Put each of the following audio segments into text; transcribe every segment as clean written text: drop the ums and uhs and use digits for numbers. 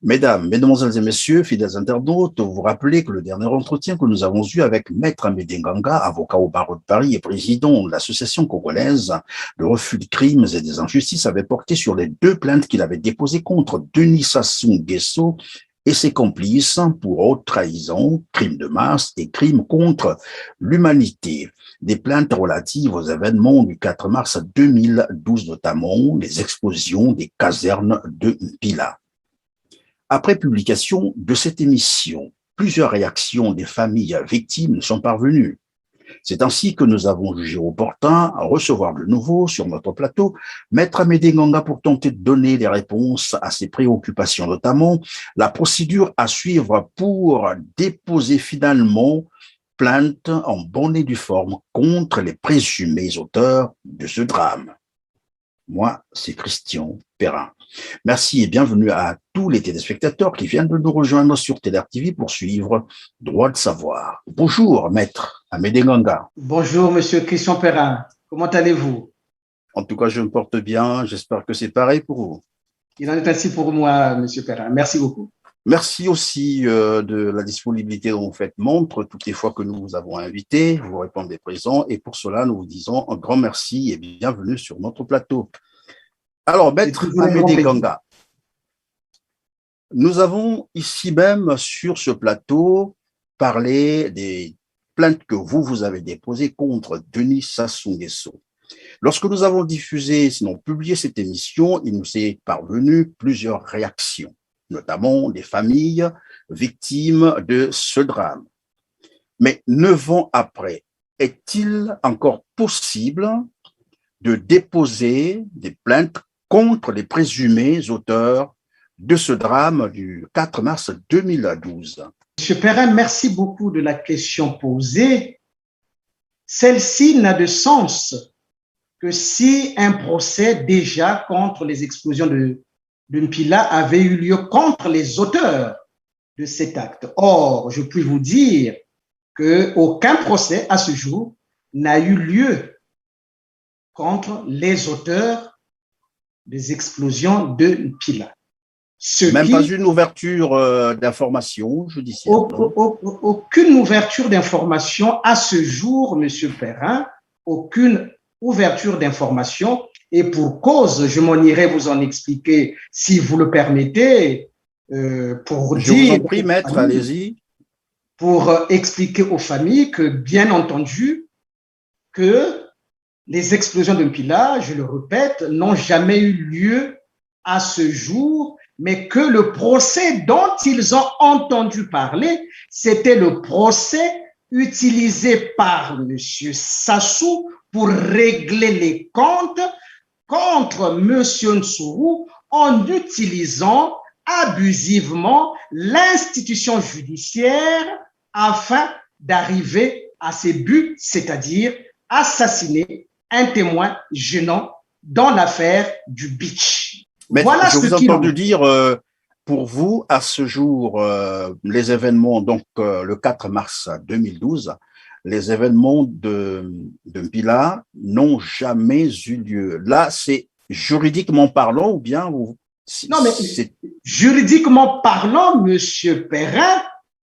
Mesdames, Mesdemoiselles et Messieurs, fidèles internautes, vous vous rappelez que le dernier entretien que nous avons eu avec Maître Amédée Nganga, avocat au barreau de Paris et président de l'association congolaise de refus de crimes et des injustices, avait porté sur les deux plaintes qu'il avait déposées contre Denis Sassou Nguesso et ses complices pour haute trahison, crimes de masse et crimes contre l'humanité. Des plaintes relatives aux événements du 4 mars 2012, notamment les explosions des casernes de Mpila. Après publication de cette émission, plusieurs réactions des familles victimes sont parvenues. C'est ainsi que nous avons jugé opportun à recevoir de nouveau sur notre plateau Maître Amédée Nganga pour tenter de donner des réponses à ces préoccupations, notamment la procédure à suivre pour déposer finalement plainte en bonne et due forme contre les présumés auteurs de ce drame. Moi, c'est Christian Perrin. Merci et bienvenue à tous les téléspectateurs qui viennent de nous rejoindre sur TLR TV pour suivre Droit de savoir. Bonjour, Maître Amédée Nganga. Bonjour, Monsieur Christian Perrin. Comment allez-vous? En tout cas, je me porte bien. J'espère que c'est pareil pour vous. Il en est ainsi pour moi, Monsieur Perrin. Merci beaucoup. Merci aussi de la disponibilité dont vous faites montre toutes les fois que nous vous avons invité. Vous répondez présent et pour cela, nous vous disons un grand merci et bienvenue sur notre plateau. Alors, Maître Amédée Nganga, nous avons ici même sur ce plateau parlé des plaintes que vous avez déposées contre Denis Sassou Nguesso. Lorsque nous avons diffusé, sinon publié cette émission, il nous est parvenu plusieurs réactions, notamment des familles victimes de ce drame. Mais 9 ans après, est-il encore possible de déposer des plaintes contre les présumés auteurs de ce drame du 4 mars 2012? Monsieur Perrin, merci beaucoup de la question posée. Celle-ci n'a de sens que si un procès déjà contre les explosions de Mpila avait eu lieu contre les auteurs de cet acte. Or, je puis vous dire qu'aucun procès à ce jour n'a eu lieu contre les auteurs des explosions de Mpila. Même pas une ouverture d'information judiciaire. Aucune ouverture d'information à ce jour, Monsieur Perrin, aucune ouverture d'information, et pour cause, je m'en irai vous en expliquer si vous le permettez, pour je dire… Je vous en prie, maître, allez-y. Pour expliquer aux familles que, bien entendu, que les explosions de Mpila, je le répète, n'ont jamais eu lieu à ce jour, mais que le procès dont ils ont entendu parler, c'était le procès utilisé par M. Sassou pour régler les comptes contre M. Ntsuru en utilisant abusivement l'institution judiciaire afin d'arriver à ses buts, c'est-à-dire assassiner un témoin gênant dans l'affaire du beach. Mais voilà je vous ai entendu dire, pour vous, à ce jour, les événements, donc le 4 mars 2012, les événements de Mpila n'ont jamais eu lieu. Là, c'est juridiquement parlant ou bien… Non, mais juridiquement parlant, Monsieur Perrin,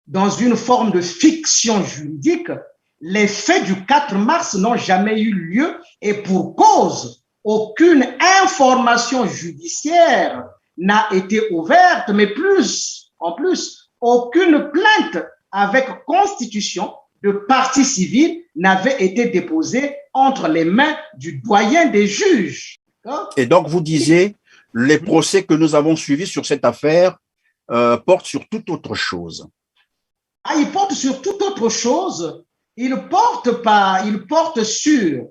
dans une forme de fiction juridique, les faits du 4 mars n'ont jamais eu lieu et pour cause, aucune information judiciaire n'a été ouverte, mais en plus, aucune plainte avec constitution de partie civile n'avait été déposée entre les mains du doyen des juges. Et donc, vous disiez, les procès que nous avons suivis sur cette affaire portent sur toute autre chose. Ah, ils portent sur toute autre chose. Ils portent sur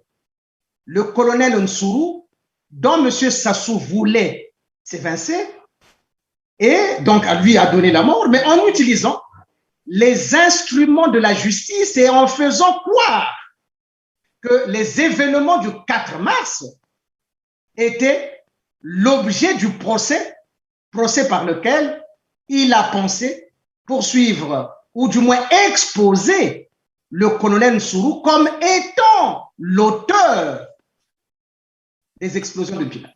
le colonel Ntsuru, dont M. Sassou voulait s'évincer, et donc à lui a donné la mort, mais en utilisant les instruments de la justice et en faisant croire que les événements du 4 mars étaient l'objet du procès par lequel il a pensé poursuivre, ou du moins exposer le colonel Ntsuru comme étant l'auteur des explosions de Mpila.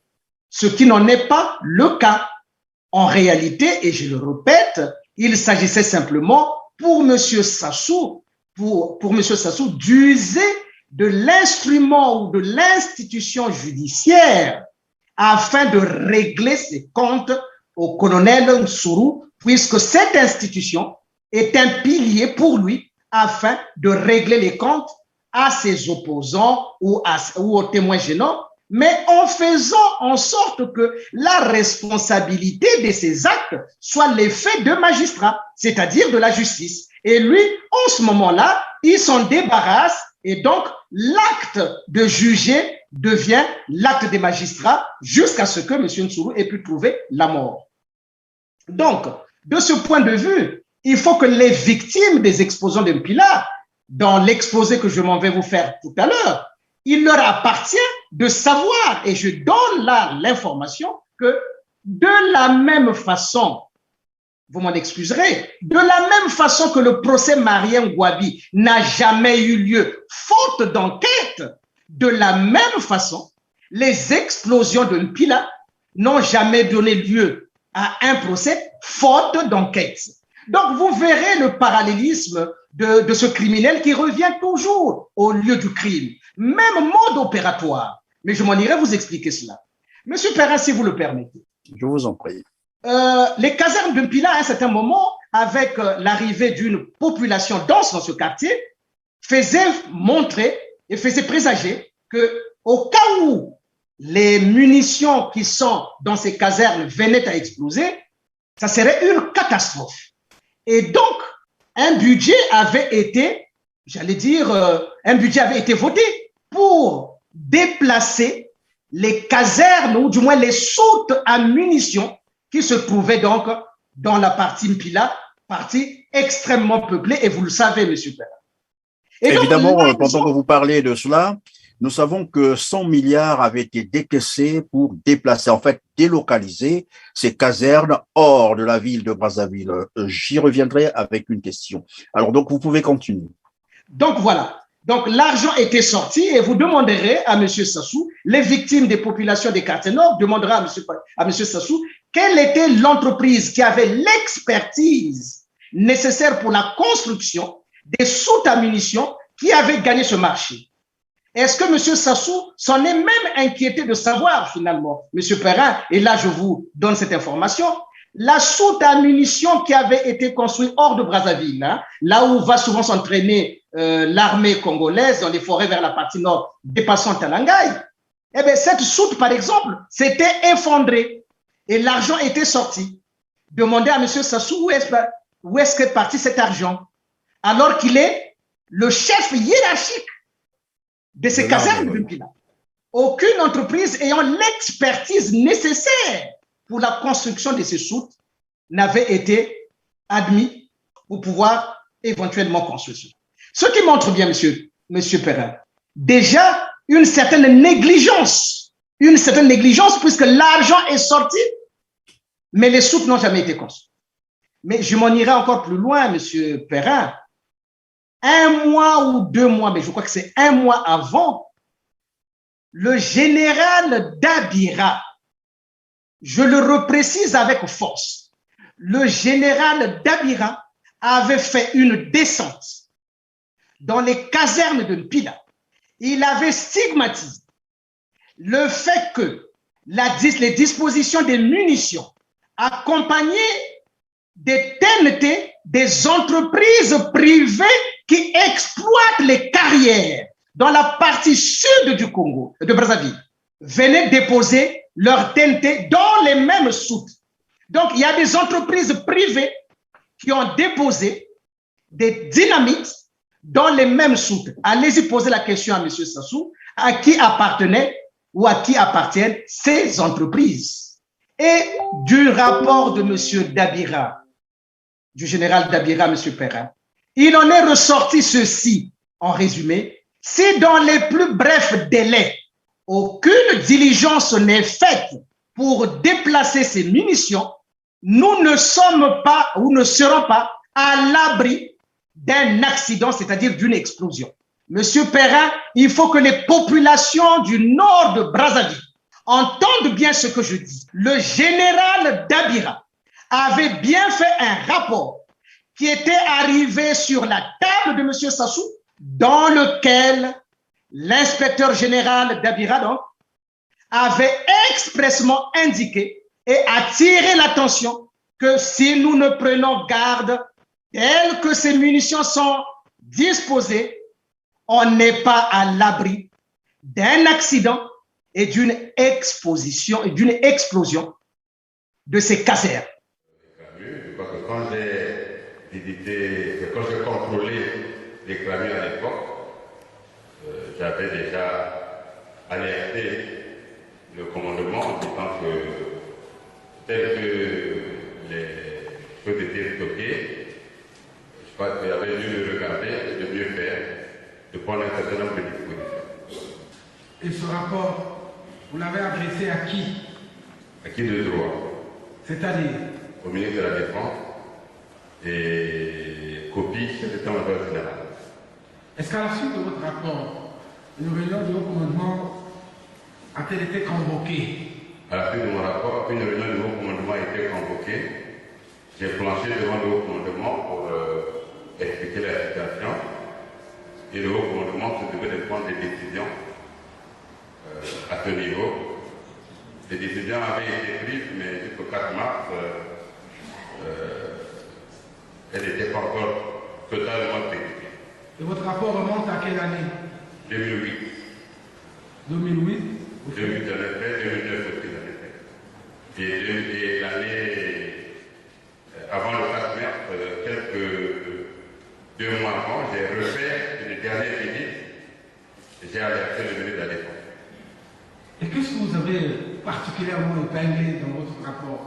Ce qui n'en est pas le cas. En réalité, et je le répète, il s'agissait simplement pour M. Sassou, d'user de l'instrument ou de l'institution judiciaire afin de régler ses comptes au colonel Nsuru, puisque cette institution est un pilier pour lui afin de régler les comptes à ses opposants ou aux témoins gênants, mais en faisant en sorte que la responsabilité de ces actes soit l'effet de magistrat, c'est-à-dire de la justice. Et lui, en ce moment-là, il s'en débarrasse et donc l'acte de juger devient l'acte des magistrats jusqu'à ce que M. Nsuru ait pu trouver la mort. Donc, de ce point de vue, il faut que les victimes des explosions de Mpila, dans l'exposé que je m'en vais vous faire tout à l'heure, il leur appartient de savoir, et je donne là l'information, que de la même façon, vous m'en excuserez, de la même façon que le procès Marien Ngouabi n'a jamais eu lieu, faute d'enquête, de la même façon, les explosions de Mpila n'ont jamais donné lieu à un procès, faute d'enquête. Donc, vous verrez le parallélisme de ce criminel qui revient toujours au lieu du crime. Même mode opératoire. Mais je m'en irai vous expliquer cela. Monsieur Perrin, si vous le permettez. Je vous en prie. Les casernes de Mpila, à un certain moment, avec l'arrivée d'une population dense dans ce quartier, faisaient montrer et faisaient présager qu'au cas où les munitions qui sont dans ces casernes venaient à exploser, ça serait une catastrophe. Et donc, un budget avait été, un budget avait été voté pour déplacer les casernes, ou du moins les soutes à munitions qui se trouvaient donc dans la partie Mpila, partie extrêmement peuplée, et vous le savez, M. Perrin. Évidemment, pendant que vous parlez de cela, nous savons que 100 milliards avaient été décaissés pour déplacer, en fait, délocaliser ces casernes hors de la ville de Brazzaville. J'y reviendrai avec une question. Alors, donc, vous pouvez continuer. Donc, voilà. Donc, l'argent était sorti et vous demanderez à M. Sassou, les victimes des populations des quartiers nord demanderont à M. Sassou quelle était l'entreprise qui avait l'expertise nécessaire pour la construction des soutes à munitions qui avait gagné ce marché. Est-ce que M. Sassou s'en est même inquiété de savoir finalement, M. Perrin, et là je vous donne cette information, la soute à munitions qui avait été construite hors de Brazzaville, hein, là où va souvent s'entraîner l'armée congolaise dans les forêts vers la partie nord, dépassant Talangaï, eh bien cette soute par exemple s'était effondrée et l'argent était sorti. Demandez à M. Sassou où est-ce qu'est parti cet argent, alors qu'il est le chef hiérarchique de ces casernes de Mpila. Aucune entreprise ayant l'expertise nécessaire pour la construction de ces soutes n'avait été admise pour pouvoir éventuellement construire cela. Ce qui montre bien, monsieur Perrin, déjà une certaine négligence puisque l'argent est sorti, mais les soutes n'ont jamais été construites. Mais je m'en irai encore plus loin, monsieur Perrin. Un mois ou 2 mois, mais je crois que c'est 1 mois avant, le général Dabira, je le reprécise avec force, le général Dabira avait fait une descente dans les casernes de Mpila. Il avait stigmatisé le fait que les dispositions des munitions accompagnées des TNT, des entreprises privées qui exploitent les carrières dans la partie sud du Congo, de Brazzaville, venaient déposer leur TNT dans les mêmes soutes. Donc, il y a des entreprises privées qui ont déposé des dynamites dans les mêmes soutes. Allez-y poser la question à M. Sassou, à qui appartenaient ou à qui appartiennent ces entreprises. Et du rapport de M. Dabira, du général Dabira, M. Perrin, il en est ressorti ceci, en résumé, si dans les plus brefs délais, aucune diligence n'est faite pour déplacer ces munitions, nous ne sommes pas ou ne serons pas à l'abri d'un accident, c'est-à-dire d'une explosion. Monsieur Perrin, il faut que les populations du nord de Brazzaville entendent bien ce que je dis. Le général Dabira avait bien fait un rapport qui était arrivé sur la table de M. Sassou, dans lequel l'inspecteur général d'Abira donc, avait expressément indiqué et attiré l'attention que si nous ne prenons garde, telles que ces munitions sont disposées, on n'est pas à l'abri d'un accident et d'une exposition et d'une explosion de ces casernes. Parce que quand j'ai visité, quand j'ai contrôlé les camions à l'époque, j'avais déjà alerté le commandement en disant que tel que les choses étaient stockées, je crois qu'il y avait lieu de regarder et de mieux faire, de prendre un certain nombre de dispositions. Et ce rapport, vous l'avez adressé à qui? À qui de droit? C'est-à-dire? Au ministre de la Défense et copie de l'état-major général. Est-ce qu'à la suite de votre rapport, une réunion du haut commandement a-t-elle été convoquée? À la suite de mon rapport, une réunion du haut commandement a été convoquée. J'ai planché devant le haut commandement pour expliquer la situation. Et le haut commandement se devait de prendre des décisions à ce niveau. Les décisions avaient été prises, mais jusqu'au 4 mars, elles n'étaient pas encore totalement exécutées. Et votre rapport remonte à quelle année? 2008. 2008 2008 en effet, 2009 aussi en effet. Et l'année avant le 4 mars, quelques 2 mois avant, j'ai refait une dernière visite et j'ai alerté le ministre de la Défense. Et qu'est-ce que vous avez particulièrement épinglé dans votre rapport?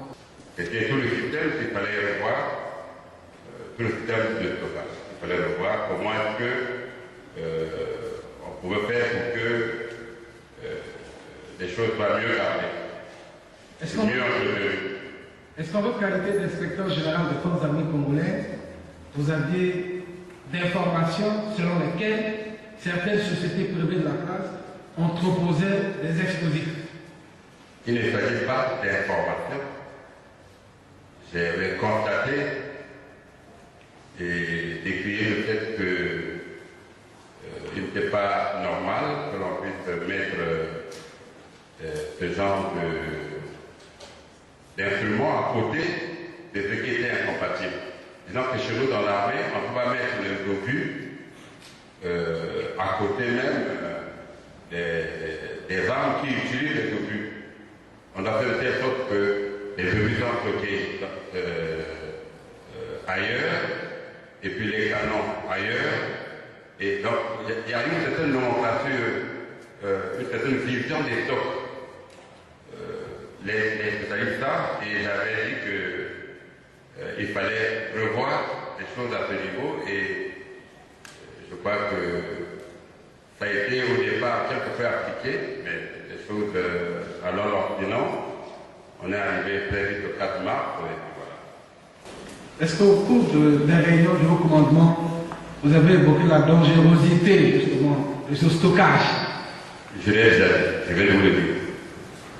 C'était tout le système qu'il fallait revoir, tout le système de stockage. Il fallait revoir comment est-ce que on pouvait faire pour que les choses soient mieux gardées. Est-ce qu'en votre qualité d'inspecteur général des forces armées congolaises, vous aviez d'informations selon lesquelles certaines sociétés privées de la place entreposaient des explosifs? Il ne s'agit pas d'informations. J'ai constaté et décrié le fait qu'il n'était pas normal que l'on puisse mettre ce genre d'instruments à côté de ce qui était incompatible. Disons que chez nous, dans l'armée, on ne peut pas mettre les obus à côté même des armes qui utilisent les obus. On a fait de telle sorte que les obus sont stockés ailleurs, et puis les canons ailleurs. Et donc, il y a une certaine nomenclature, une certaine vision des stocks. Les spécialistes savent, et j'avais dit qu'il fallait revoir les choses à ce niveau, et je crois que ça a été au départ quelque peu appliqué, mais les choses allant l'ordonnant, on est arrivé très vite au 4 mars, et voilà. Est-ce qu'au cours des réunions du haut commandement, vous avez évoqué la dangerosité justement de ce stockage? Je l'ai déjà dit, je vais vous le dire.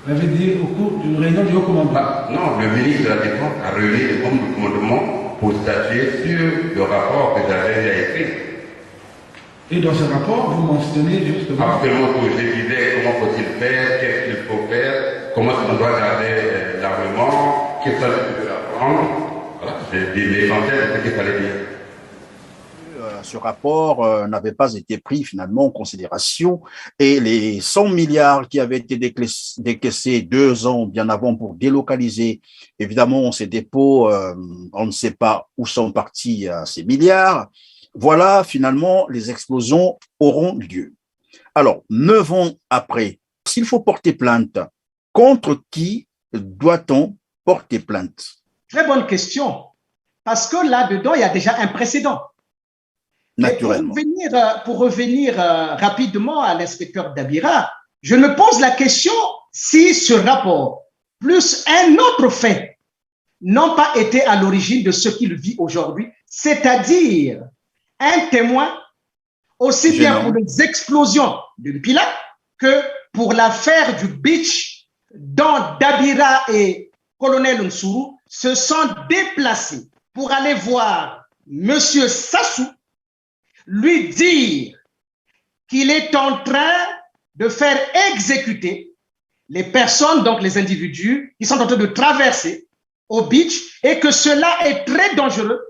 Vous l'avez dit au cours d'une réunion du haut commandement? Non, le ministre de la Défense a réuni les membres du commandement pour statuer sur le rapport que j'avais déjà écrit. Et dans ce rapport, vous mentionnez justement... Absolument tout. Je disais comment faut-il faire, qu'est-ce qu'il faut faire, comment on doit garder l'armement, qu'est-ce qu'il faut prendre. Voilà, j'ai dit l'essentiel de ce qu'il fallait dire. Ce rapport n'avait pas été pris finalement en considération et les 100 milliards qui avaient été décaissés 2 ans bien avant pour délocaliser évidemment ces dépôts, on ne sait pas où sont partis ces milliards. Voilà, finalement, les explosions auront lieu. Alors, 9 ans après, s'il faut porter plainte, contre qui doit-on porter plainte? Très bonne question, parce que là-dedans, il y a déjà un précédent. Naturellement. Pour revenir rapidement à l'inspecteur Dabira, je me pose la question si ce rapport, plus un autre fait, n'ont pas été à l'origine de ce qu'il vit aujourd'hui, c'est-à-dire un témoin, aussi bien pour les explosions de Mpila que pour l'affaire du beach dont Dabira et colonel Nsuru se sont déplacés pour aller voir M. Sassou, lui dire qu'il est en train de faire exécuter les personnes, donc les individus, qui sont en train de traverser au beach et que cela est très dangereux.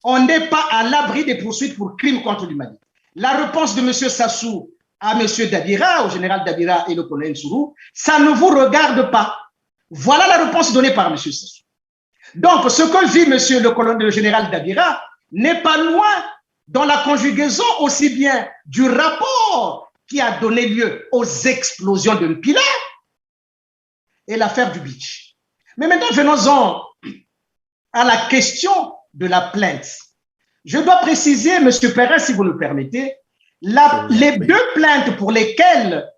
On n'est pas à l'abri des poursuites pour crimes contre l'humanité. La réponse de M. Sassou à M. Dabira, au général Dabira et le colonel Nsuru, ça ne vous regarde pas. Voilà la réponse donnée par M. Sassou. Donc, ce que vit M. le général Dabira n'est pas loin dans la conjugaison aussi bien du rapport qui a donné lieu aux explosions de Mpila et l'affaire du beach. Mais maintenant, venons-en à la question de la plainte. Je dois préciser, M. Perrin, si vous le permettez, les deux plaintes pour lesquelles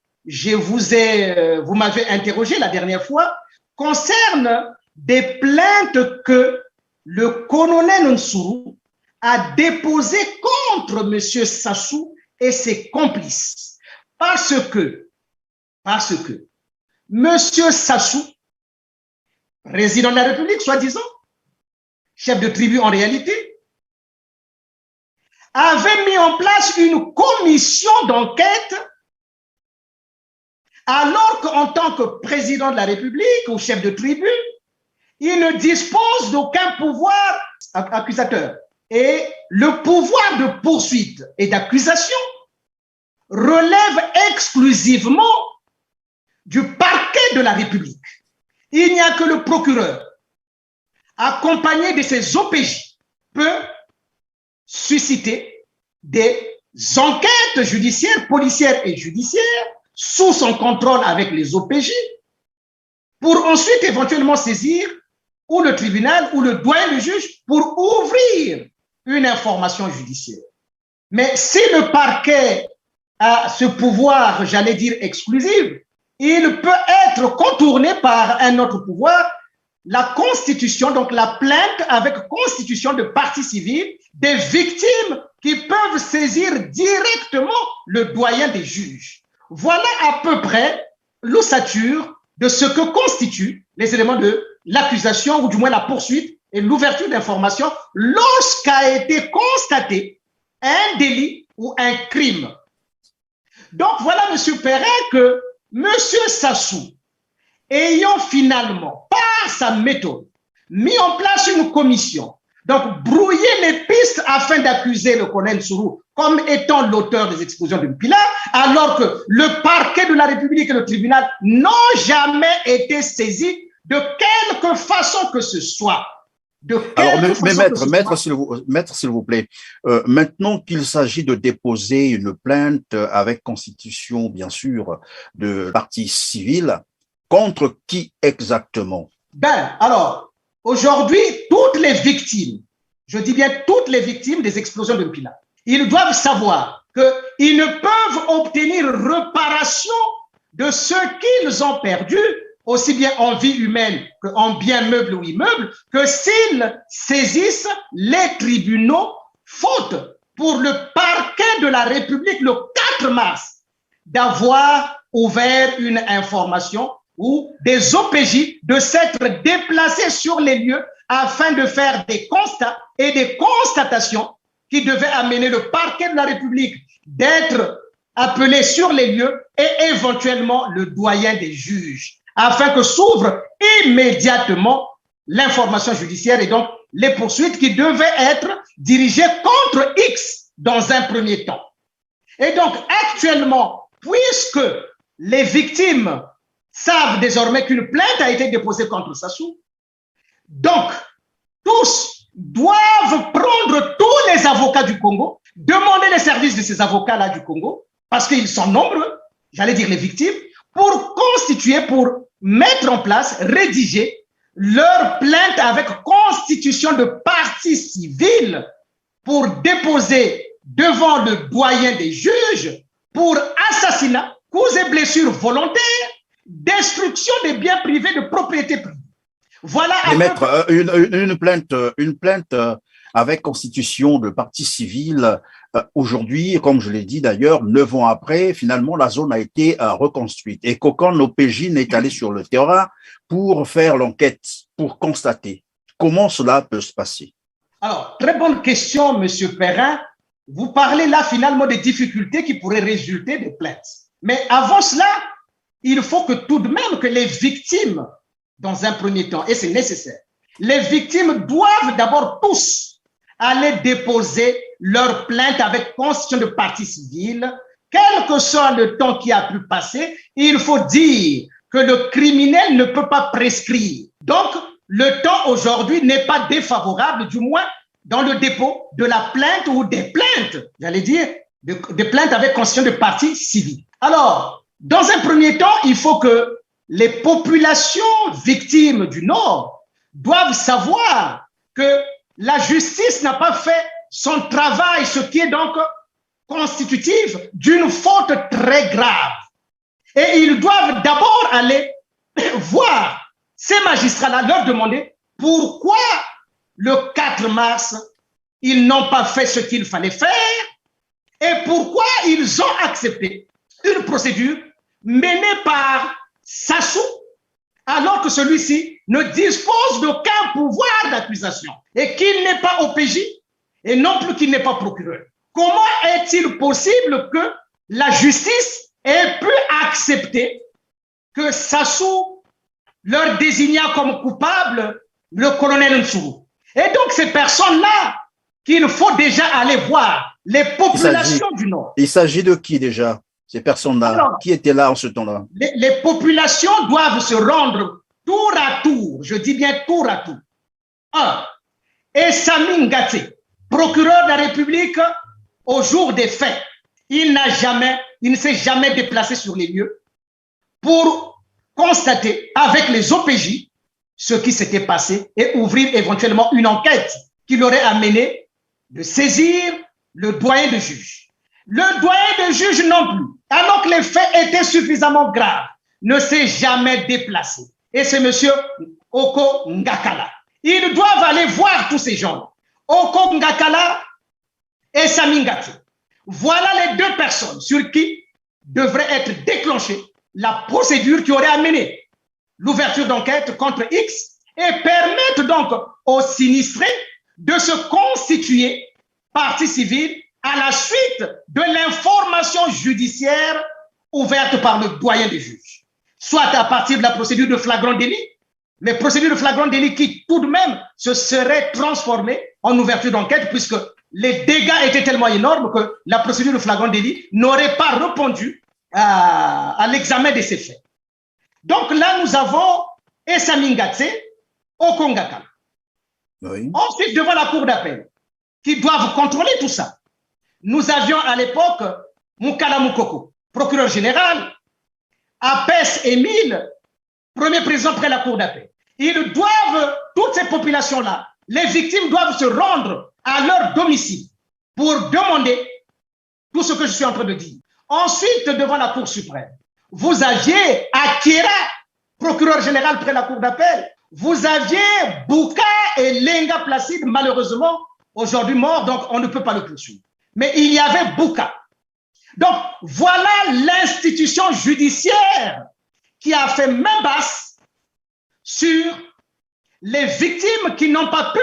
vous m'avez interrogé la dernière fois concernent des plaintes que le colonel Nsuru a déposées contre M. Sassou et ses complices. Parce que M. Sassou, président de la République, soi-disant, chef de tribu en réalité, avait mis en place une commission d'enquête alors qu'en tant que président de la République ou chef de tribu, il ne dispose d'aucun pouvoir accusateur. Et le pouvoir de poursuite et d'accusation relève exclusivement du parquet de la République. Il n'y a que le procureur, accompagné de ses OPJ, peut susciter des enquêtes judiciaires, policières et judiciaires sous son contrôle avec les OPJ pour ensuite éventuellement saisir ou le tribunal ou le doyen du juge pour ouvrir une information judiciaire. Mais si le parquet a ce pouvoir, j'allais dire exclusif, il peut être contourné par un autre pouvoir, la constitution, donc la plainte avec constitution de partie civile des victimes qui peuvent saisir directement le doyen des juges. Voilà à peu près l'ossature de ce que constituent les éléments de l'accusation ou du moins la poursuite et l'ouverture d'informations lorsqu'a été constaté un délit ou un crime. Donc voilà, M. Perrin, que M. Sassou, ayant finalement, par sa méthode, mis en place une commission, donc brouiller les pistes afin d'accuser le colonel Nsuru comme étant l'auteur des explosions de Mpila, alors que le parquet de la République et le tribunal n'ont jamais été saisis de quelque façon que ce soit. Alors, maître, s'il vous plaît, maintenant qu'il s'agit de déposer une plainte avec constitution, bien sûr, de partie civile, contre qui exactement? Alors, aujourd'hui, toutes les victimes, je dis bien toutes les victimes des explosions de Mpila, ils doivent savoir qu'ils ne peuvent obtenir réparation de ce qu'ils ont perdu, aussi bien en vie humaine qu'en biens meubles ou immeubles, que s'ils saisissent les tribunaux, faute pour le parquet de la République le 4 mars d'avoir ouvert une information ou des OPJ de s'être déplacés sur les lieux afin de faire des constats et des constatations qui devaient amener le parquet de la République d'être appelé sur les lieux et éventuellement le doyen des juges, afin que s'ouvre immédiatement l'information judiciaire et donc les poursuites qui devaient être dirigées contre X dans un premier temps. Et donc actuellement, puisque les victimes savent désormais qu'une plainte a été déposée contre Sassou, donc tous doivent prendre tous les avocats du Congo, demander les services de ces avocats-là du Congo, parce qu'ils sont nombreux, j'allais dire les victimes, pour constituer, pour mettre en place, rédiger leur plainte avec constitution de partie civile pour déposer devant le doyen des juges pour assassinat, coups et blessures volontaires, destruction des biens privés de propriété privée. Voilà. Mais maître, une plainte avec constitution de parti civil. Aujourd'hui, comme je l'ai dit d'ailleurs, 9 ans après, finalement, la zone a été reconstruite et qu'aucun OPJ n'est allé sur le terrain pour faire l'enquête, pour constater comment cela peut se passer. Alors, très bonne question, Monsieur Perrin. Vous parlez là finalement des difficultés qui pourraient résulter des plaintes. Mais avant cela, il faut que tout de même que les victimes, dans un premier temps, et c'est nécessaire, les victimes doivent d'abord tous aller déposer leur plainte avec constitution de partie civile. Quel que soit le temps qui a pu passer, il faut dire que le criminel ne peut pas prescrire. Donc, le temps aujourd'hui n'est pas défavorable, du moins dans le dépôt de la plainte ou des plaintes, j'allais dire, des plaintes avec constitution de partie civile. Alors, dans un premier temps, il faut que les populations victimes du Nord doivent savoir que la justice n'a pas fait son travail, ce qui est donc constitutif d'une faute très grave. Et ils doivent d'abord aller voir ces magistrats-là, leur demander pourquoi le 4 mars, ils n'ont pas fait ce qu'il fallait faire et pourquoi ils ont accepté une procédure menée par Sassou alors que celui-ci ne dispose d'aucun pouvoir d'accusation et qu'il n'est pas OPJ et non plus qu'il n'est pas procureur. Comment est-il possible que la justice ait pu accepter que Sassou leur désigna comme coupable le colonel Nsuru? Et donc, ces personnes-là qu'il faut déjà aller voir, les populations du Nord. Il s'agit de qui déjà, ces personnes-là? Qui étaient là en ce temps-là? Les populations doivent se rendre tour à tour, je dis bien tour à tour. Un, Essami Ngate, procureur de la République au jour des faits, il ne s'est jamais déplacé sur les lieux pour constater avec les OPJ ce qui s'était passé et ouvrir éventuellement une enquête qui l'aurait amené de saisir le doyen de juge. Le doyen de juge non plus, alors que les faits étaient suffisamment graves, ne s'est jamais déplacé. Et c'est M. Oko Ngakala. Ils doivent aller voir tous ces gens. Oko Ngakala et Sami Ngate. Voilà les deux personnes sur qui devrait être déclenchée la procédure qui aurait amené l'ouverture d'enquête contre X et permettre donc aux sinistrés de se constituer partie civile à la suite de l'information judiciaire ouverte par le doyen des juges, soit à partir de la procédure de flagrant délit, mais procédure de flagrant délit qui tout de même se serait transformée en ouverture d'enquête puisque les dégâts étaient tellement énormes que la procédure de flagrant délit n'aurait pas répondu à l'examen de ces faits. Donc là, nous avons Essami Ngate, Oko Ngakala. Oui. Ensuite, devant la cour d'appel, qui doivent contrôler tout ça. Nous avions à l'époque Mukala Mukoko, procureur général, Apes Émile, premier président près la cour d'appel. Ils doivent, toutes ces populations-là, les victimes doivent se rendre à leur domicile pour demander tout ce que je suis en train de dire. Ensuite, devant la Cour suprême, vous aviez Akira, procureur général près la cour d'appel. Vous aviez Bouka et Lenga Placide, malheureusement, aujourd'hui mort, donc on ne peut pas le poursuivre. Mais il y avait Bouka. Donc, voilà l'institution judiciaire qui a fait main basse sur les victimes qui n'ont pas pu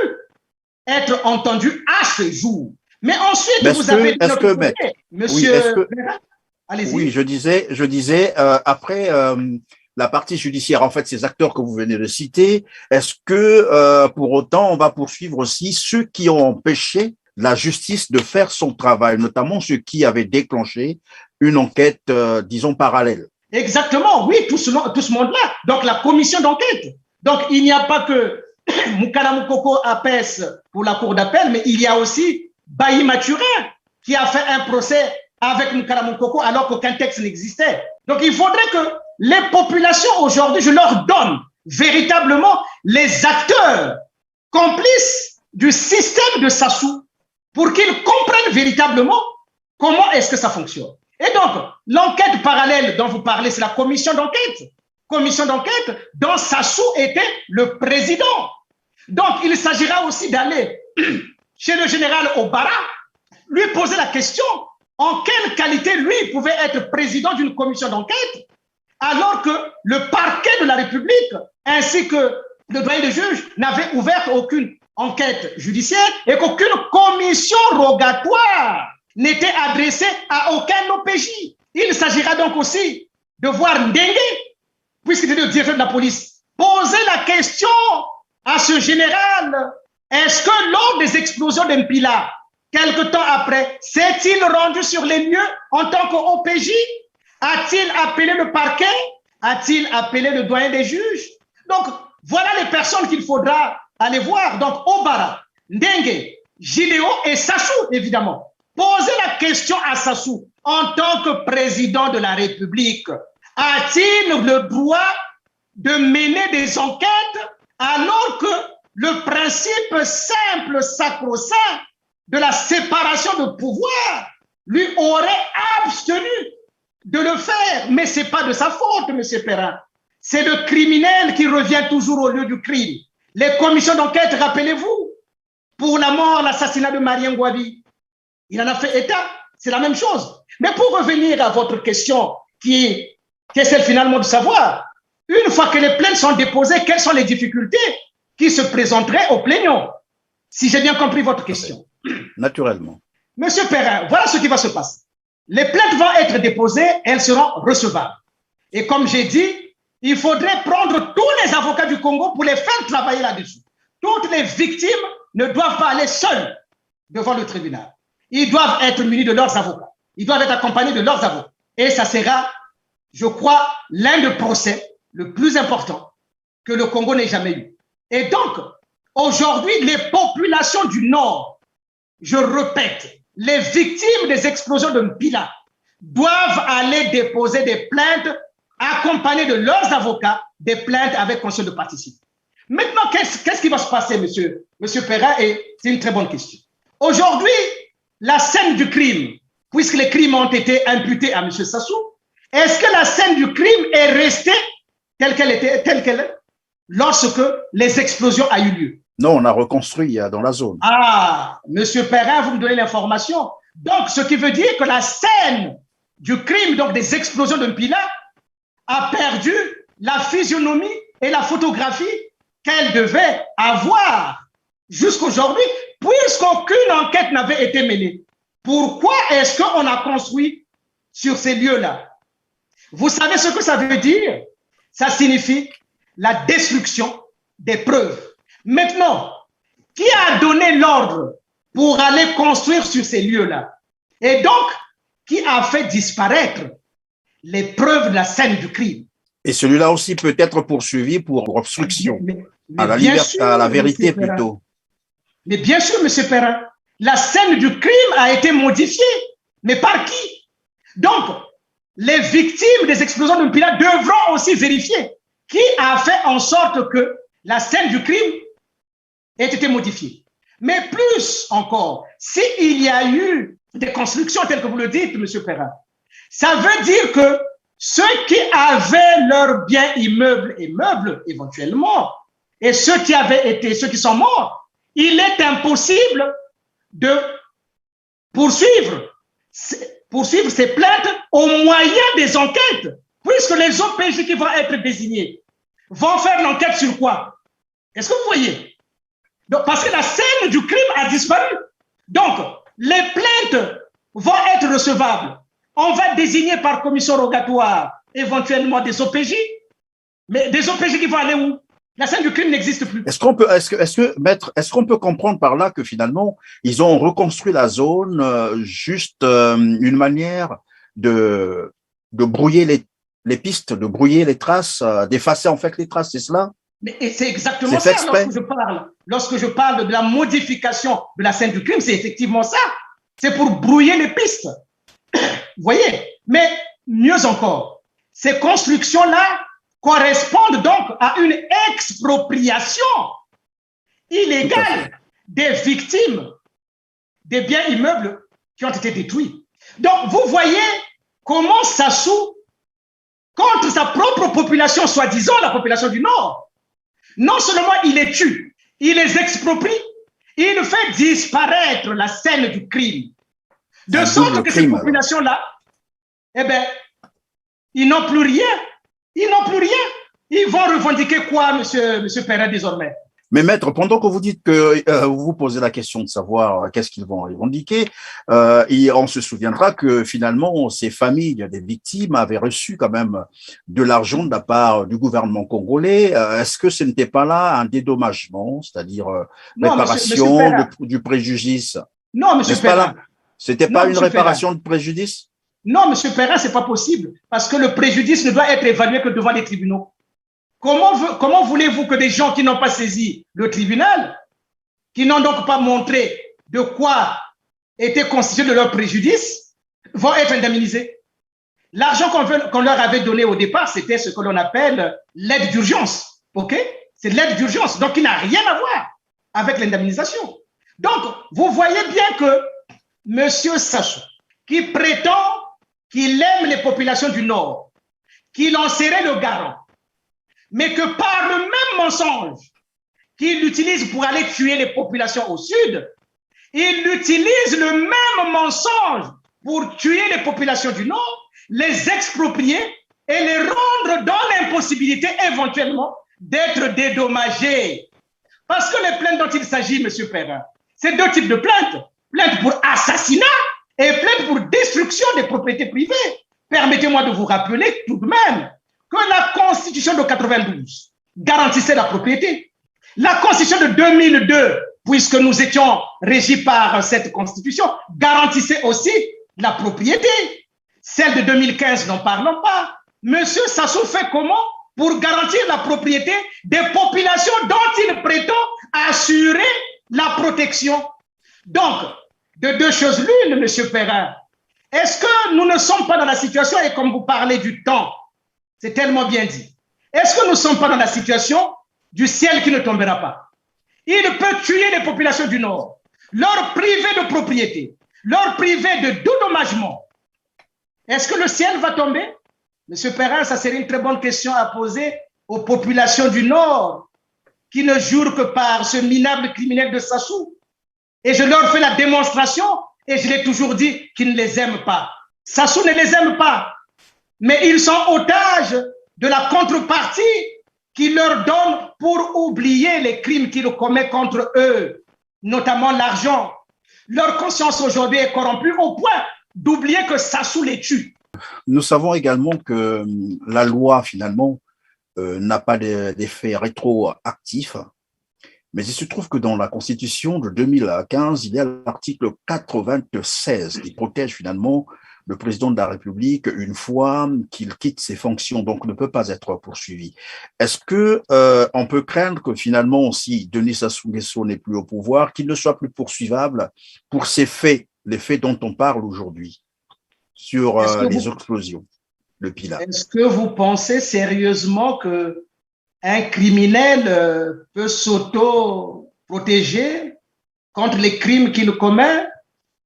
être entendues à ce jour. Mais ensuite, vous avez... Monsieur... Allez-y. Oui, je disais après la partie judiciaire, en fait, ces acteurs que vous venez de citer, est-ce que pour autant, on va poursuivre aussi ceux qui ont empêché la justice de faire son travail, notamment ceux qui avaient déclenché une enquête, disons, parallèle? Exactement, oui, tout ce monde-là. Donc, la commission d'enquête. Donc, il n'y a pas que Mukala Mukoko Apes pour la cour d'appel, mais il y a aussi Bailly Mathurin qui a fait un procès avec Mukala Mukoko alors qu'aucun texte n'existait. Donc, il faudrait que les populations aujourd'hui, je leur donne véritablement les acteurs complices du système de Sassou pour qu'ils comprennent véritablement comment est-ce que ça fonctionne. Et donc, l'enquête parallèle dont vous parlez, c'est la commission d'enquête. Commission d'enquête dont Sassou était le président. Donc, il s'agira aussi d'aller chez le général Obara, lui poser la question en quelle qualité lui pouvait être président d'une commission d'enquête alors que le parquet de la République ainsi que le doyen des juges n'avaient ouvert aucune enquête judiciaire et qu'aucune commission rogatoire n'était adressée à aucun OPJ. Il s'agira donc aussi de voir Ndengue, puisqu'il était le directeur de la police, poser la question à ce général. Est-ce que lors des explosions d'Mpila, quelque temps après, s'est-il rendu sur les lieux en tant qu'OPJ? A-t-il appelé le parquet? A-t-il appelé le doyen des juges? Donc, voilà les personnes qu'il faudra aller voir. Donc, Obara, Ndengue, Gideon et Sassou, évidemment. Posez la question à Sassou, en tant que président de la République, a-t-il le droit de mener des enquêtes alors que le principe simple, sacro-saint de la séparation de pouvoir lui aurait abstenu de le faire? Mais ce n'est pas de sa faute, M. Perrin. C'est le criminel qui revient toujours au lieu du crime. Les commissions d'enquête, rappelez-vous, pour la mort, l'assassinat de Marien Ngouabi, il en a fait état. C'est la même chose. Mais pour revenir à votre question, qui est celle finalement de savoir, une fois que les plaintes sont déposées, quelles sont les difficultés qui se présenteraient aux plaignants? Si j'ai bien compris votre question. Naturellement. Monsieur Perrin, voilà ce qui va se passer. Les plaintes vont être déposées, elles seront recevables. Et comme j'ai dit, il faudrait prendre tous les avocats du Congo pour les faire travailler là-dessus. Toutes les victimes ne doivent pas aller seules devant le tribunal. Ils doivent être munis de leurs avocats. Ils doivent être accompagnés de leurs avocats. Et ça sera, je crois, l'un des procès le plus important que le Congo n'ait jamais eu. Et donc, aujourd'hui, les populations du Nord, je répète, les victimes des explosions de Mpila doivent aller déposer des plaintes accompagnées de leurs avocats, des plaintes avec conscience de participer. Maintenant, qu'est-ce qui va se passer, monsieur Perrin? Et c'est une très bonne question. Aujourd'hui, la scène du crime, puisque les crimes ont été imputés à M. Sassou, est-ce que la scène du crime est restée telle qu'elle est, lorsque les explosions ont eu lieu? Non, on a reconstruit dans la zone. Ah, M. Perrin, vous me donnez l'information. Donc, ce qui veut dire que la scène du crime, donc des explosions de Mpila, a perdu la physionomie et la photographie qu'elle devait avoir jusqu'aujourd'hui, puisqu'aucune enquête n'avait été menée. Pourquoi est-ce qu'on a construit sur ces lieux-là? Vous savez ce que ça veut dire? Ça signifie la destruction des preuves. Maintenant, qui a donné l'ordre pour aller construire sur ces lieux-là? Et donc, qui a fait disparaître les preuves de la scène du crime? Et celui-là aussi peut être poursuivi pour obstruction à la liberté, à la vérité plutôt. Mais bien sûr, M. Perrin, la scène du crime a été modifiée. Mais par qui? Donc, les victimes des explosions de Mpila devront aussi vérifier qui a fait en sorte que la scène du crime ait été modifiée. Mais plus encore, s'il y a eu des constructions telles que vous le dites, M. Perrin, ça veut dire que ceux qui avaient leurs biens immeubles et meubles éventuellement, et ceux qui sont morts, il est impossible de poursuivre ces plaintes au moyen des enquêtes, puisque les OPJ qui vont être désignés vont faire l'enquête sur quoi? Est-ce que vous voyez? Donc, parce que la scène du crime a disparu. Donc, les plaintes vont être recevables. On va désigner par commission rogatoire éventuellement des OPJ, mais des OPJ qui vont aller où? La scène du crime n'existe plus. Est-ce qu'on peut comprendre par là que finalement, ils ont reconstruit la zone juste une manière de brouiller les pistes, de brouiller les traces, d'effacer en fait les traces, c'est cela? Mais c'est exactement ça lorsque je parle de la modification de la scène du crime, c'est effectivement ça. C'est pour brouiller les pistes. Vous voyez? Mais mieux encore, ces constructions-là correspondent donc à une expropriation illégale des victimes des biens immeubles qui ont été détruits. Donc, vous voyez comment Sassou, contre sa propre population, soi-disant la population du Nord, non seulement il les tue, il les exproprie Il fait disparaître la scène du crime. De sorte que ces populations-là, eh bien, ils n'ont plus rien. Ils n'ont plus rien. Ils vont revendiquer quoi, monsieur Perrin, désormais? Mais maître, pendant que vous dites que vous vous posez la question de savoir qu'est-ce qu'ils vont revendiquer, on se souviendra que finalement, ces familles des victimes avaient reçu quand même de l'argent de la part du gouvernement congolais. Est-ce que ce n'était pas là un dédommagement, c'est-à-dire réparation du préjudice? Non, monsieur Perrin. C'était pas une réparation de préjudice? Non, monsieur Perrin, c'est pas possible, parce que le préjudice ne doit être évalué que devant les tribunaux. Comment voulez-vous que des gens qui n'ont pas saisi le tribunal, qui n'ont donc pas montré de quoi était constitué de leur préjudice, vont être indemnisés? L'argent qu'on leur avait donné au départ, c'était ce que l'on appelle l'aide d'urgence. OK? C'est l'aide d'urgence, donc il n'a rien à voir avec l'indemnisation. Donc, vous voyez bien que M. Sassou, qui prétend qu'il aime les populations du Nord, qu'il en serait le garant, mais que par le même mensonge qu'il utilise pour aller tuer les populations au sud, il utilise le même mensonge pour tuer les populations du nord, les exproprier et les rendre dans l'impossibilité éventuellement d'être dédommagés. Parce que les plaintes dont il s'agit, M. Perrin, c'est deux types de plaintes. Plainte pour assassinat et plainte pour destruction des propriétés privées. Permettez-moi de vous rappeler tout de même que la Constitution de 92 garantissait la propriété. La Constitution de 2002, puisque nous étions régis par cette Constitution, garantissait aussi la propriété. Celle de 2015, n'en parlons pas. Monsieur Sassou fait comment pour garantir la propriété des populations dont il prétend assurer la protection? Donc, de deux choses l'une, monsieur Perrin. Est-ce que nous ne sommes pas dans la situation, et comme vous parlez du temps, c'est tellement bien dit. Est-ce que nous ne sommes pas dans la situation du ciel qui ne tombera pas? Il peut tuer les populations du Nord, leur priver de propriété, leur priver de dédommagement. Est-ce que le ciel va tomber? Monsieur Perrin, ça serait une très bonne question à poser aux populations du Nord qui ne jurent que par ce minable criminel de Sassou. Et je leur fais la démonstration, et je l'ai toujours dit, qu'ils ne les aiment pas. Sassou ne les aime pas. Mais ils sont otages de la contrepartie qu'il leur donne pour oublier les crimes qu'il commet contre eux, notamment l'argent. Leur conscience aujourd'hui est corrompue au point d'oublier que Sassou les tue. Nous savons également que la loi, finalement, n'a pas d'effet rétroactif, mais il se trouve que dans la Constitution de 2015, il y a l'article 96 qui protège finalement le président de la République une fois qu'il quitte ses fonctions, donc ne peut pas être poursuivi. Est-ce que on peut craindre que finalement, si Denis Sassou Nguesso n'est plus au pouvoir, qu'il ne soit plus poursuivable pour ces faits, les faits dont on parle aujourd'hui, sur les explosions, le Pilat? Est-ce que vous pensez sérieusement que un criminel peut s'auto-protéger contre les crimes qu'il commet?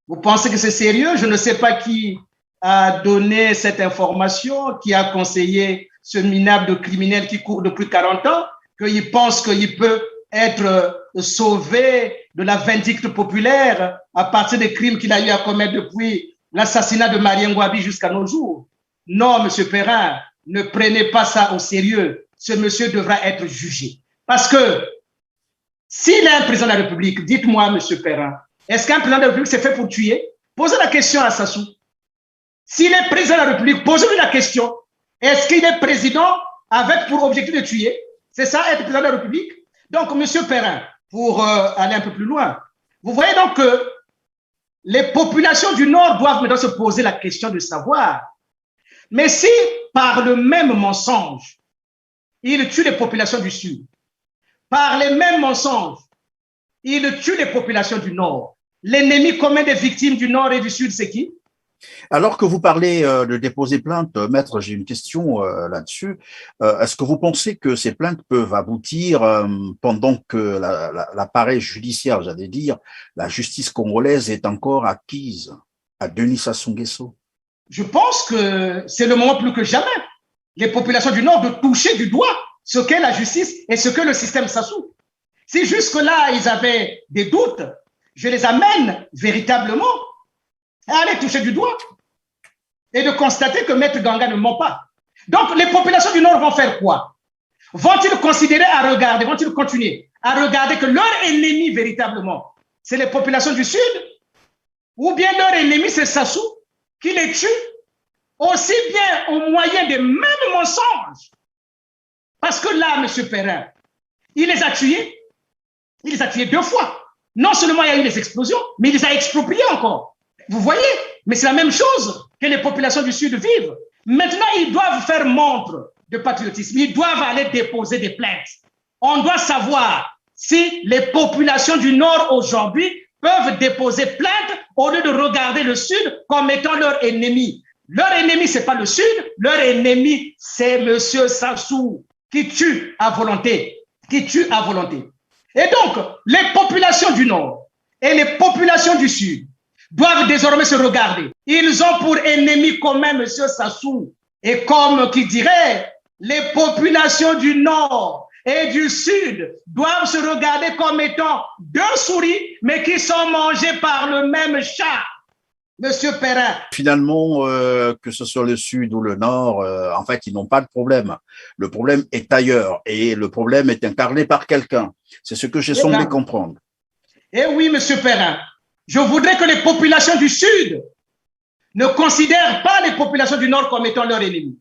Vous pensez que c'est sérieux? Je ne sais pas qui a donné cette information, qui a conseillé ce minable de criminel qui court depuis 40 ans, qu'il pense qu'il peut être sauvé de la vindicte populaire à partir des crimes qu'il a eu à commettre depuis l'assassinat de Marien Ngouabi jusqu'à nos jours. Non, monsieur Perrin, ne prenez pas ça au sérieux. Ce monsieur devra être jugé. Parce que s'il est un président de la République, dites-moi, monsieur Perrin, est-ce qu'un président de la République s'est fait pour tuer? Posez la question à Sassou. S'il est président de la République, posez-lui la question. Est-ce qu'il est président avec pour objectif de tuer? C'est ça, être président de la République? Donc, monsieur Perrin, pour aller un peu plus loin, vous voyez donc que les populations du Nord doivent maintenant se poser la question de savoir, mais si par le même mensonge, il tue les populations du Sud, par les mêmes mensonges, il tue les populations du Nord, l'ennemi commun des victimes du Nord et du Sud, c'est qui? Alors que vous parlez de déposer plainte, maître, j'ai une question là-dessus. Est-ce que vous pensez que ces plaintes peuvent aboutir pendant que l'appareil judiciaire, j'allais dire, la justice congolaise est encore acquise à Denis Sassou Nguesso? Je pense que c'est le moment plus que jamais, les populations du Nord, de toucher du doigt ce qu'est la justice et ce que le système Sassou. Si jusque-là, ils avaient des doutes, je les amène véritablement à aller toucher du doigt et de constater que Maître Ganga ne ment pas. Donc, les populations du Nord vont faire quoi? Vont-ils considérer à regarder, vont-ils continuer à regarder que leur ennemi véritablement, c'est les populations du Sud? Ou bien leur ennemi, c'est Sassou, qui les tue aussi bien au moyen des mêmes mensonges? Parce que là, M. Perrin, il les a tués. Il les a tués 2 fois. Non seulement il y a eu des explosions, mais il les a expropriés encore. Vous voyez? Mais c'est la même chose que les populations du Sud vivent. Maintenant, ils doivent faire montre de patriotisme. Ils doivent aller déposer des plaintes. On doit savoir si les populations du Nord aujourd'hui peuvent déposer plainte au lieu de regarder le Sud comme étant leur ennemi. Leur ennemi, ce n'est pas le Sud. Leur ennemi, c'est M. Sassou qui tue à volonté. Qui tue à volonté. Et donc, les populations du Nord et les populations du Sud doivent désormais se regarder. Ils ont pour ennemi commun M. Sassou. Et comme qui dirait, les populations du Nord et du Sud doivent se regarder comme étant 2 souris, mais qui sont mangées par le même chat. Monsieur Perrin. Finalement, que ce soit le Sud ou le Nord, en fait, ils n'ont pas de problème. Le problème est ailleurs et le problème est incarné par quelqu'un. C'est ce que j'ai semblé comprendre. Eh oui, Monsieur Perrin. Je voudrais que les populations du Sud ne considèrent pas les populations du Nord comme étant leur ennemi.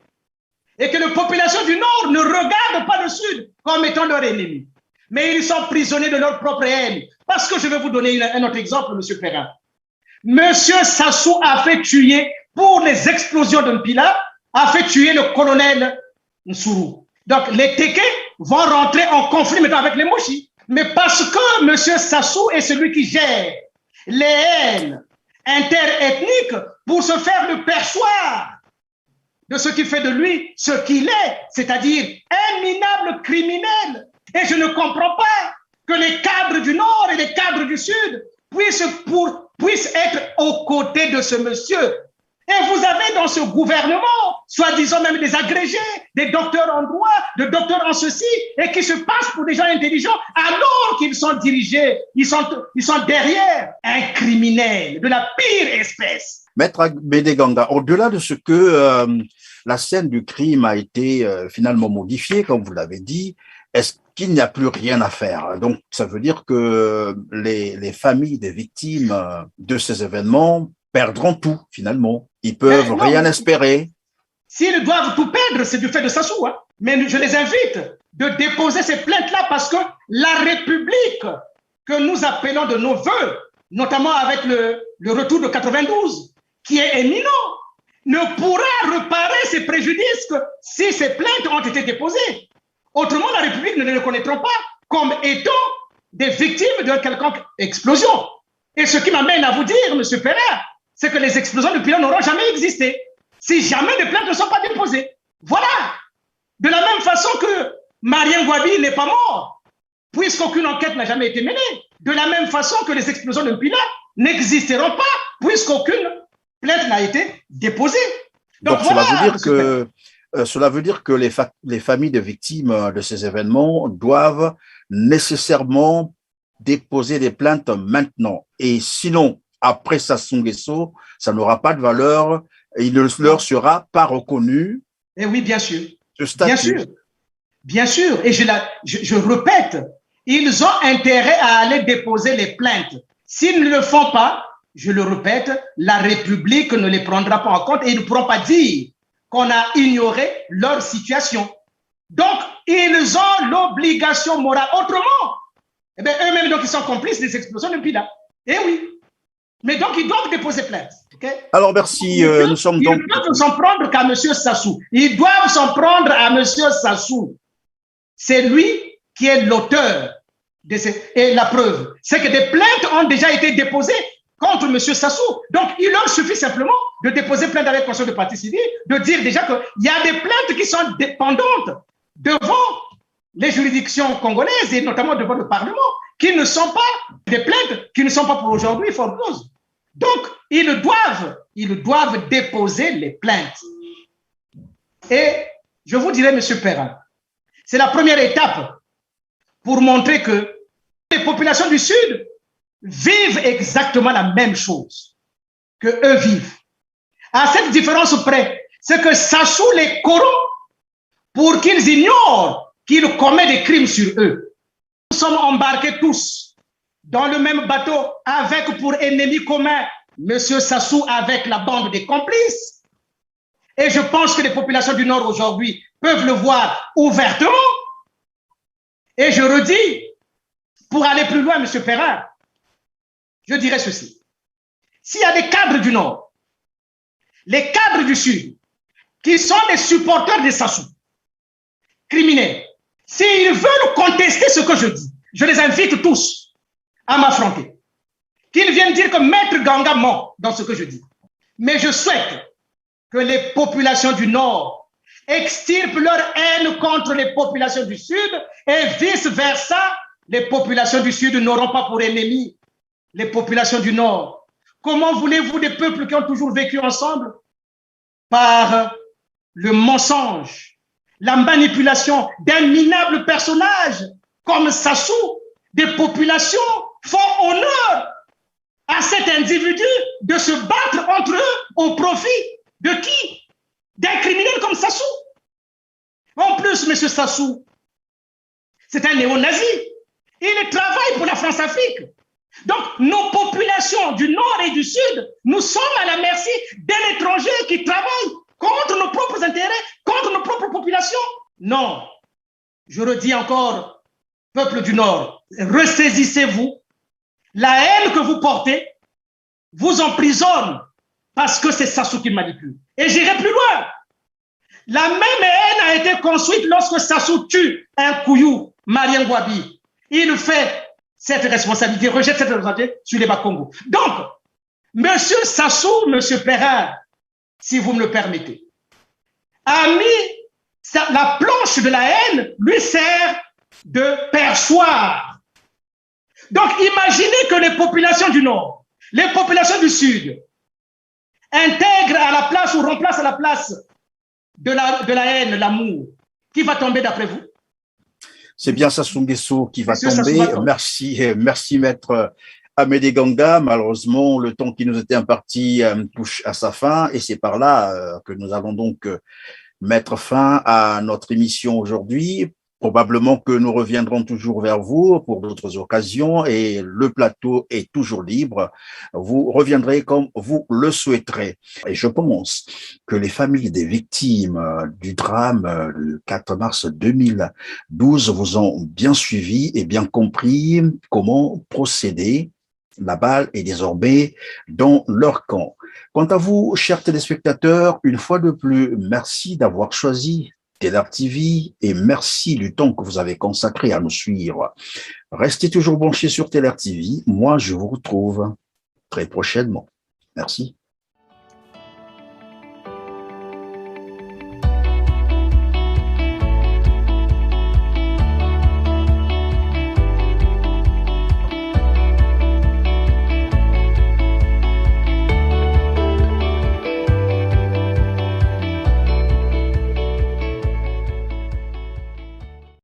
Et que les populations du Nord ne regardent pas le Sud comme étant leur ennemi. Mais ils sont prisonniers de leur propre haine. Parce que je vais vous donner un autre exemple, M. Perrin. Monsieur Sassou a fait tuer, pour les explosions de Mpila, a fait tuer le colonel Nsourou. Donc, les Téké vont rentrer en conflit maintenant avec les Mochi. Mais parce que Monsieur Sassou est celui qui gère les haines interethniques pour se faire le perchoir de ce qui fait de lui ce qu'il est, c'est-à-dire un minable criminel. Et je ne comprends pas que les cadres du Nord et les cadres du Sud puissent être aux côtés de ce monsieur. Et vous avez dans ce gouvernement, soi-disant même des agrégés, des docteurs en droit, des docteurs en ceci, et qui se passent pour des gens intelligents, alors qu'ils sont dirigés, ils sont derrière un criminel de la pire espèce. Maître Bédé-Ganga, au-delà de ce que la scène du crime a été finalement modifiée, comme vous l'avez dit, est-ce qu'il n'y a plus rien à faire? Donc, ça veut dire que les familles des victimes de ces événements perdront tout, finalement. Ils peuvent rien espérer. S'ils doivent tout perdre, c'est du fait de Sassou. Hein. Mais je les invite de déposer ces plaintes-là parce que la République que nous appelons de nos voeux, notamment avec le retour de 92, qui est éminent, ne pourra réparer ces préjudices que si ces plaintes ont été déposées. Autrement, la République ne les reconnaîtra pas comme étant des victimes de quelconque explosion. Et ce qui m'amène à vous dire, M. Perrin, c'est que les explosions de Mpila n'auront jamais existé si jamais les plaintes ne sont pas déposées. Voilà. De la même façon que Marien Gouabi n'est pas mort, puisqu'aucune enquête n'a jamais été menée. De la même façon que les explosions de Mpila n'existeront pas, puisqu'aucune plainte n'a été déposée. Donc voilà, cela veut dire que les familles de victimes de ces événements doivent nécessairement déposer des plaintes maintenant. Et sinon, après Sassou Nguesso, ça n'aura pas de valeur, il ne leur sera pas reconnu. Et oui, bien sûr. Ce statut. Bien sûr. Bien sûr. Et je répète, ils ont intérêt à aller déposer les plaintes. S'ils ne le font pas, je le répète, la République ne les prendra pas en compte et ils ne pourront pas dire qu'on a ignoré leur situation. Donc, ils ont l'obligation morale. Autrement, eh bien, eux-mêmes, donc, ils sont complices des explosions de Mpila. Eh oui. Mais donc, ils doivent déposer plainte. Okay? Alors, merci. Nous sommes donc... Ils doivent s'en prendre qu'à M. Sassou. Ils doivent s'en prendre à M. Sassou. C'est lui qui est l'auteur de ces... Et la preuve, c'est que des plaintes ont déjà été déposées contre M. Sassou. Donc, il leur suffit simplement de déposer plainte avec conscience de partie civile, de dire déjà qu'il y a des plaintes qui sont dépendantes devant les juridictions congolaises et notamment devant le Parlement, qui ne sont pas des plaintes, qui ne sont pas pour aujourd'hui, fort cause. Donc, ils doivent déposer les plaintes. Et je vous dirais, M. Perrin, c'est la première étape pour montrer que populations du Sud vivent exactement la même chose que eux vivent. À cette différence près, c'est que Sassou les corrompt pour qu'ils ignorent qu'il commet des crimes sur eux. Nous sommes embarqués tous dans le même bateau avec pour ennemi commun M. Sassou avec la bande des complices. Et je pense que les populations du Nord aujourd'hui peuvent le voir ouvertement. Et je redis, pour aller plus loin, M. Perrin, je dirais ceci. S'il y a des cadres du Nord, les cadres du Sud, qui sont des supporters de Sassou, criminels, s'ils veulent contester ce que je dis, je les invite tous à m'affronter. Qu'ils viennent dire que Maître Ganga ment dans ce que je dis. Mais je souhaite que les populations du Nord extirpent leur haine contre les populations du Sud et vice-versa, les populations du Sud n'auront pas pour ennemis les populations du Nord. Comment voulez-vous des peuples qui ont toujours vécu ensemble? Par le mensonge, la manipulation d'un minable personnage comme Sassou, des populations font honneur à cet individu de se battre entre eux au profit de qui? D'un criminel comme Sassou. En plus, M. Sassou, c'est un néo-nazi. Il travaille pour la France-Afrique. Donc, nos populations du Nord et du Sud, nous sommes à la merci d'un étranger qui travaille contre nos propres intérêts, contre nos propres populations. Non. Je redis encore, peuple du Nord, ressaisissez-vous. La haine que vous portez vous emprisonne parce que c'est Sassou qui manipule. Et j'irai plus loin. La même haine a été construite lorsque Sassou tue un Kouyou, Marien Gwabi. Il fait cette responsabilité, rejette cette responsabilité sur les Bas-Congo. Donc, Monsieur Sassou, Monsieur Perrin, si vous me le permettez, a mis la planche de la haine, lui sert de perchoir. Donc, imaginez que les populations du Nord, les populations du Sud, intègrent à la place ou remplacent à la place de la haine, l'amour. Qui va tomber d'après vous? C'est bien Sassou Nguesso qui va tomber. Merci Maître Amédée Ganga. Malheureusement, le temps qui nous était imparti touche à sa fin et c'est par là que nous allons donc mettre fin à notre émission aujourd'hui. Probablement que nous reviendrons toujours vers vous pour d'autres occasions et le plateau est toujours libre. Vous reviendrez comme vous le souhaiterez. Et je pense que les familles des victimes du drame le 4 mars 2012 vous ont bien suivi et bien compris comment procéder. La balle est désormais dans leur camp. Quant à vous, chers téléspectateurs, une fois de plus, merci d'avoir choisi TELAR TV et merci du temps que vous avez consacré à nous suivre. Restez toujours branchés sur TELAR TV. Moi, je vous retrouve très prochainement. Merci.